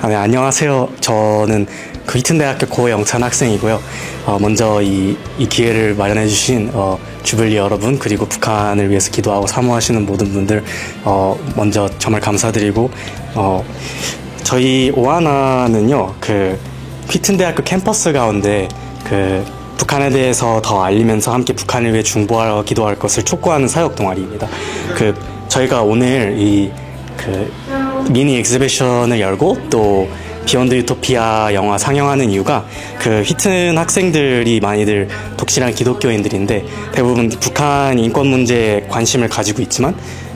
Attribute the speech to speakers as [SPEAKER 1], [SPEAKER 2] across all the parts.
[SPEAKER 1] 네, 안녕하세요. 저는 휘튼대학교 고영찬 학생이고요. 먼저 이 기회를 마련해주신 주블리 여러분, 그리고 북한을 위해서 기도하고 사모하시는 모든 분들, 먼저 정말 감사드리고, 저희 오하나는요, 휘튼대학교 캠퍼스 가운데 북한에 대해서 더 알리면서 함께 북한을 위해 중보하러 기도할 것을 촉구하는 사역 동아리입니다. 저희가 오늘 미니 엑스비션을 열고 또 비욘드 유토피아 영화 상영하는 이유가 휘튼 학생들이 많이들 독실한 기독교인들인데 대부분 북한 인권 문제에 관심을 가지고 있지만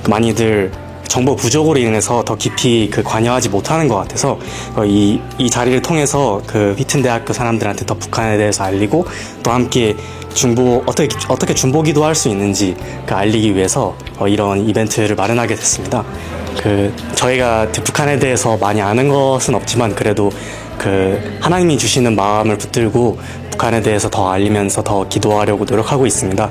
[SPEAKER 1] 많이들 정보 부족으로 인해서 더 깊이 관여하지 못하는 것 같아서 이 자리를 통해서 휘튼 대학교 사람들한테 더 북한에 대해서 알리고 또 함께 어떻게 중보기도 할 수 있는지 알리기 위해서 이런 이벤트를 마련하게 됐습니다. 저희가 북한에 대해서 많이 아는 것은 없지만 그래도 하나님이 주시는 마음을 붙들고 북한에 대해서 더 알리면서 더 기도하려고 노력하고 있습니다.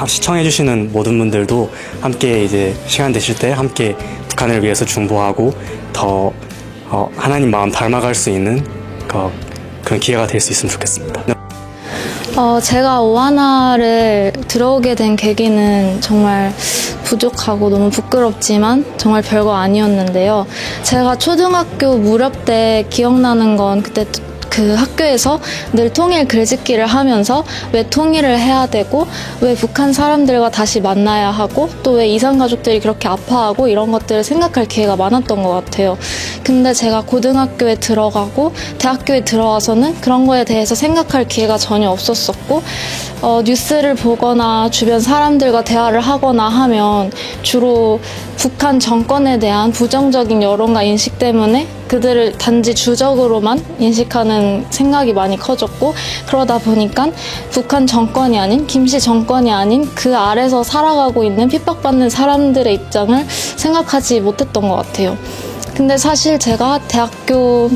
[SPEAKER 1] 시청해주시는 모든 분들도 함께 이제 시간 되실 때 함께 북한을 위해서 중보하고 더 하나님 마음 닮아갈 수 있는 그런 기회가 될 수 있으면 좋겠습니다.
[SPEAKER 2] 제가 오하나를 들어오게 된 계기는 정말 부족하고 너무 부끄럽지만 정말 별거 아니었는데요. 제가 초등학교 무렵 때 기억나는 건 그때 학교에서 늘 통일 글짓기를 하면서 왜 통일을 해야 되고 왜 북한 사람들과 다시 만나야 하고 또 왜 이산가족들이 그렇게 아파하고 이런 것들을 생각할 기회가 많았던 것 같아요. 근데 제가 고등학교에 들어가고 대학교에 들어와서는 그런 거에 대해서 생각할 기회가 전혀 없었었고 뉴스를 보거나 주변 사람들과 대화를 하거나 하면 주로 북한 정권에 대한 부정적인 여론과 인식 때문에 그들을 단지 주적으로만 인식하는 생각이 많이 커졌고 그러다 보니까 북한 정권이 아닌 김씨 정권이 아닌 그 아래서 살아가고 있는 핍박받는 사람들의 입장을 생각하지 못했던 것 같아요. 근데 사실 제가 대학교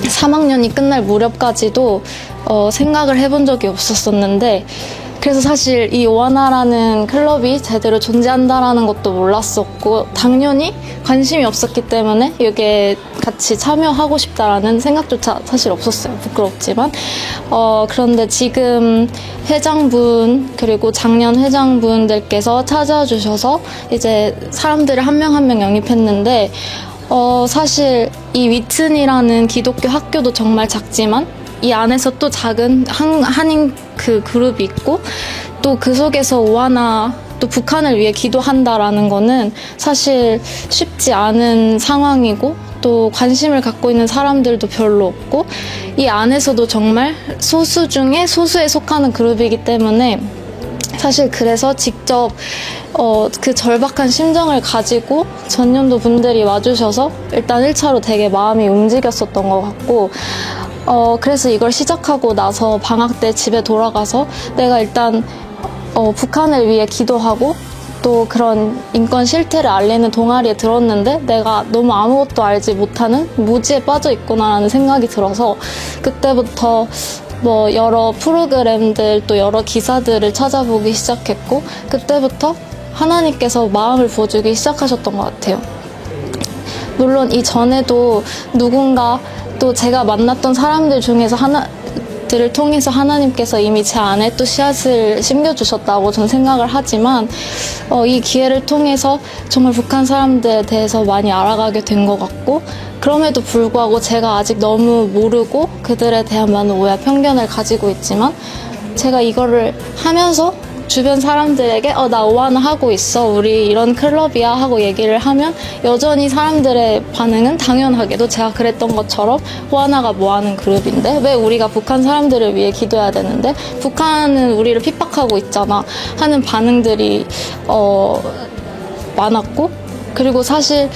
[SPEAKER 2] 3학년이 끝날 무렵까지도 생각을 해본 적이 없었었는데 그래서 사실 이 오하나라는 클럽이 제대로 존재한다라는 것도 몰랐었고 당연히 관심이 없었기 때문에 여기에 같이 참여하고 싶다라는 생각조차 사실 없었어요. 부끄럽지만 그런데 지금 회장분 그리고 작년 회장분들께서 찾아주셔서 이제 사람들을 한 명 한 명 영입했는데 사실 이 위튼이라는 기독교 학교도 정말 작지만 이 안에서 또 작은 한인 그룹이 있고 또 그 속에서 오하나 또 북한을 위해 기도한다라는 거는 사실 쉽지 않은 상황이고 또 관심을 갖고 있는 사람들도 별로 없고 이 안에서도 정말 소수 중에 소수에 속하는 그룹이기 때문에 사실 그래서 직접 그 절박한 심정을 가지고 전년도 분들이 와주셔서 일단 1차로 되게 마음이 움직였었던 것 같고 그래서 이걸 시작하고 나서 방학 때 집에 돌아가서 내가 일단 북한을 위해 기도하고 또 그런 인권 실태를 알리는 동아리에 들었는데 내가 너무 아무것도 알지 못하는 무지에 빠져 있구나라는 생각이 들어서 그때부터 여러 프로그램들 또 여러 기사들을 찾아보기 시작했고 그때부터 하나님께서 마음을 부어주기 시작하셨던 것 같아요. 물론 이전에도 누군가 또 제가 만났던 사람들 중에서 들을 통해서 하나님께서 이미 제 안에 또 씨앗을 심겨주셨다고 저는 생각을 하지만 이 기회를 통해서 정말 북한 사람들에 대해서 많이 알아가게 된 것 같고 그럼에도 불구하고 제가 아직 너무 모르고 그들에 대한 많은 오해와 편견을 가지고 있지만 제가 이거를 하면서 주변 사람들에게 나 오하나 하고 있어 우리 이런 클럽이야 하고 얘기를 하면 여전히 사람들의 반응은 당연하게도 제가 그랬던 것처럼 오하나가 뭐하는 그룹인데 왜 우리가 북한 사람들을 위해 기도해야 되는데 북한은 우리를 핍박하고 있잖아 하는 반응들이 많았고 그리고 사실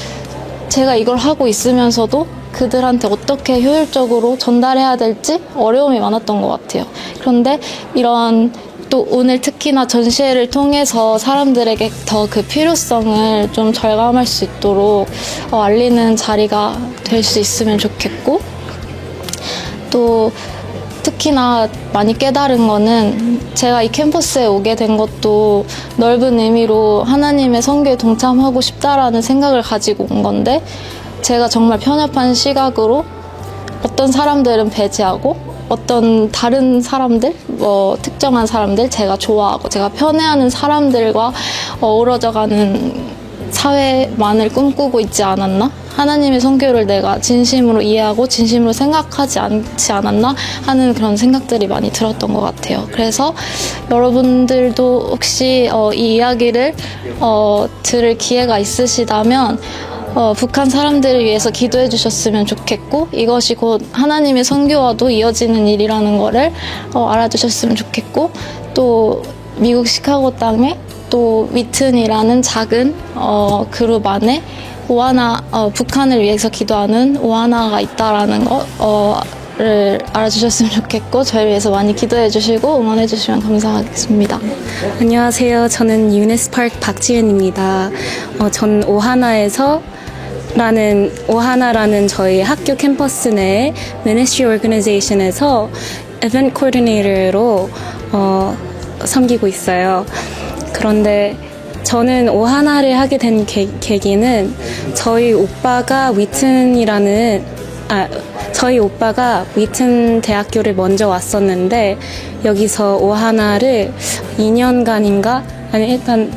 [SPEAKER 2] 제가 이걸 하고 있으면서도 그들한테 어떻게 효율적으로 전달해야 될지 어려움이 많았던 것 같아요. 그런데 이런 또 오늘 특히나 전시회를 통해서 사람들에게 더 그 필요성을 좀 절감할 수 있도록 알리는 자리가 될 수 있으면 좋겠고 또 특히나 많이 깨달은 거는 제가 이 캠퍼스에 오게 된 것도 넓은 의미로 하나님의 선교에 동참하고 싶다라는 생각을 가지고 온 건데 제가 정말 편협한 시각으로 어떤 사람들은 배제하고 어떤 다른 사람들, 특정한 사람들, 제가 좋아하고 제가 편애하는 사람들과 어우러져가는 사회만을 꿈꾸고 있지 않았나? 하나님의 선교를 내가 진심으로 이해하고 진심으로 생각하지 않지 않았나? 하는 그런 생각들이 많이 들었던 것 같아요. 그래서 여러분들도 혹시 이 이야기를 들을 기회가 있으시다면 북한 사람들을 위해서 기도해 주셨으면 좋겠고, 이것이 곧 하나님의 선교와도 이어지는 일이라는 거를 알아주셨으면 좋겠고, 또 미국 시카고 땅에 또 위튼이라는 작은 그룹 안에 오하나, 북한을 위해서 기도하는 오하나가 있다라는 거를 알아주셨으면 좋겠고, 저를 위해서 많이 기도해 주시고 응원해 주시면 감사하겠습니다.
[SPEAKER 3] 안녕하세요. 저는 유네스파크 박지은입니다. 전 오하나라는 저희 학교 캠퍼스 내 Ministry Organization에서 Event Coordinator로 섬기고 있어요. 그런데 저는 오하나를 하게 된 계기는 저희 오빠가 위튼 대학교를 먼저 왔었는데, 여기서 오하나를 2년간인가? 아니, 일단,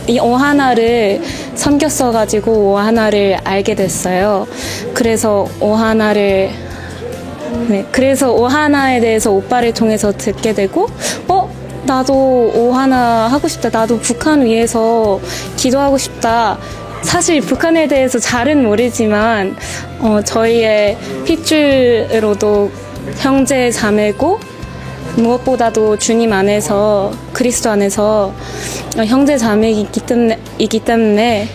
[SPEAKER 3] 이 오하나를 섬겼어가지고 오하나를 알게 됐어요. 그래서 오하나에 대해서 오빠를 통해서 듣게 되고, 나도 오하나 하고 싶다. 나도 북한 위해서 기도하고 싶다. 사실 북한에 대해서 잘은 모르지만 저희의 핏줄로도 형제 자매고, 무엇보다도 주님 안에서, 그리스도 안에서 형제 자매이기 때문에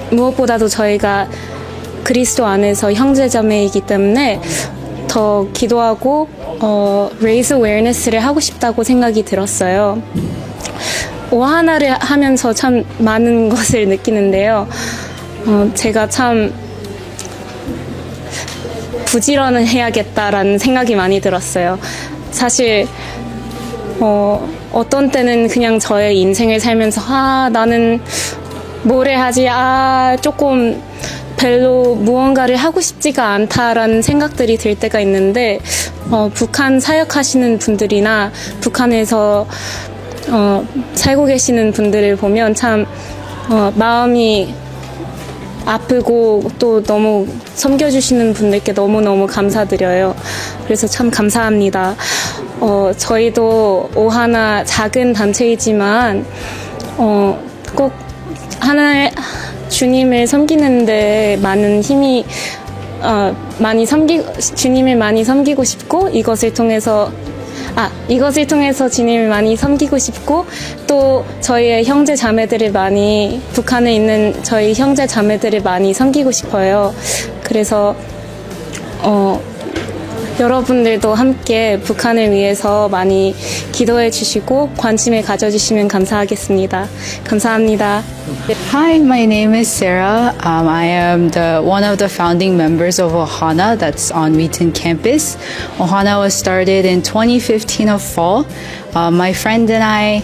[SPEAKER 3] 무엇보다도 저희가 그리스도 안에서 형제 자매이기 때문에 더 기도하고 raise awareness를 하고 싶다고 생각이 들었어요. 오하나를 하면서 참 많은 것을 느끼는데요. 제가 참 부지런을 해야겠다라는 생각이 많이 들었어요. 사실 어떤 때는 그냥 저의 인생을 살면서 나는 뭘 해야지, 조금 별로 무언가를 하고 싶지가 않다라는 생각들이 들 때가 있는데, 북한 사역하시는 분들이나 북한에서 살고 계시는 분들을 보면 참 마음이 아프고, 또 너무 섬겨주시는 분들께 너무너무 감사드려요. 그래서 참 감사합니다. 저희도 오하나 작은 단체이지만 꼭 주님을 섬기는데 많은 힘이 주님을 많이 섬기고 싶고, 이것을 통해서 주님을 많이 섬기고 싶고, 또 저희의 형제 자매들을 북한에 있는 저희 형제 자매들을 많이 섬기고 싶어요. 그래서 여러분들도 함께 북한을 위해서 많이 기도해 주시고 관심을 가져주시면 감사하겠습니다. 감사합니다.
[SPEAKER 4] Hi, my name is Sarah. I am one of the founding members of Ohana that's on Wheaton campus. Ohana was started in 2015 of fall. My friend and I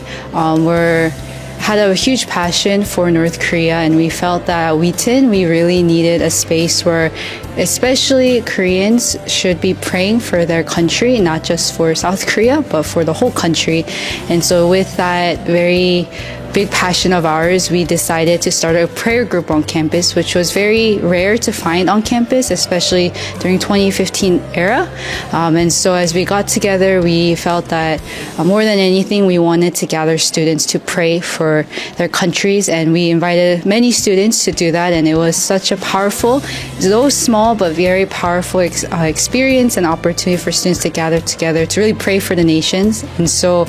[SPEAKER 4] had a huge passion for North Korea, and we felt that at Wheaton we really needed a space where especially Koreans should be praying for their country, not just for South Korea, but for the whole country. And so with that very big passion of ours, we decided to start a prayer group on campus, which was very rare to find on campus, especially during 2015 era. And so as we got together, we felt that more than anything, we wanted to gather students to pray for their countries, and we invited many students to do that. And it was such a powerful, though small, but very powerful experience and opportunity for students to gather together to really pray for the nations. And so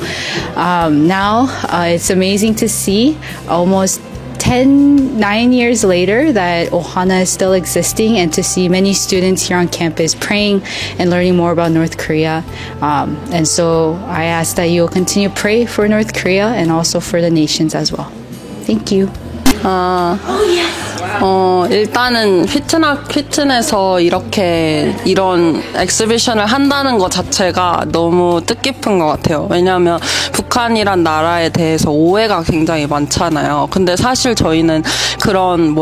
[SPEAKER 4] now it's amazing to see almost 9 years later that Ohana is still existing, and to see many students here on campus praying and learning more about North Korea. And so I ask that you will continue to pray for North Korea and also for the nations as well. Thank you.
[SPEAKER 5] 일단은 휘튼에서 이런 엑스비션을 한다는 것 자체가 너무 뜻깊은 것 같아요. 왜냐하면 북한이란 나라에 대해서 오해가 굉장히 많잖아요. 근데 사실 저희는 그런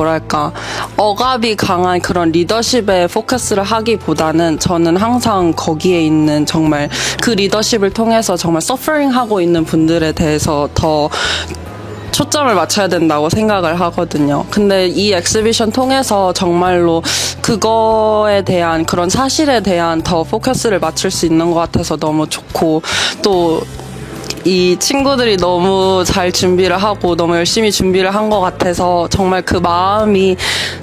[SPEAKER 5] 억압이 강한 그런 리더십에 포커스를 하기보다는 저는 항상 거기에 있는 정말 그 리더십을 통해서 정말 서퍼링하고 있는 분들에 대해서 더 초점을 맞춰야 된다고 생각을 하거든요. 근데 이 엑스비션 통해서 정말로 그거에 대한 그런 사실에 대한 더 포커스를 맞출 수 있는 것 같아서 너무 좋고, 또 이 친구들이 너무 잘 준비를 하고 너무 열심히 준비를 한 것 같아서 정말 그 마음이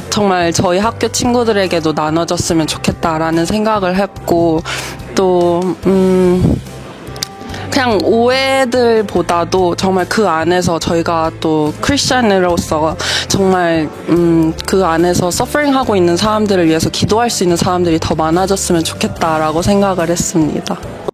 [SPEAKER 5] 정말 저희 학교 친구들에게도 나눠졌으면 좋겠다라는 생각을 했고, 또 그냥 오해들보다도 정말 그 안에서 저희가 또 크리스찬으로서 정말 그 안에서 서퍼링하고 있는 사람들을 위해서 기도할 수 있는 사람들이 더 많아졌으면 좋겠다라고 생각을 했습니다.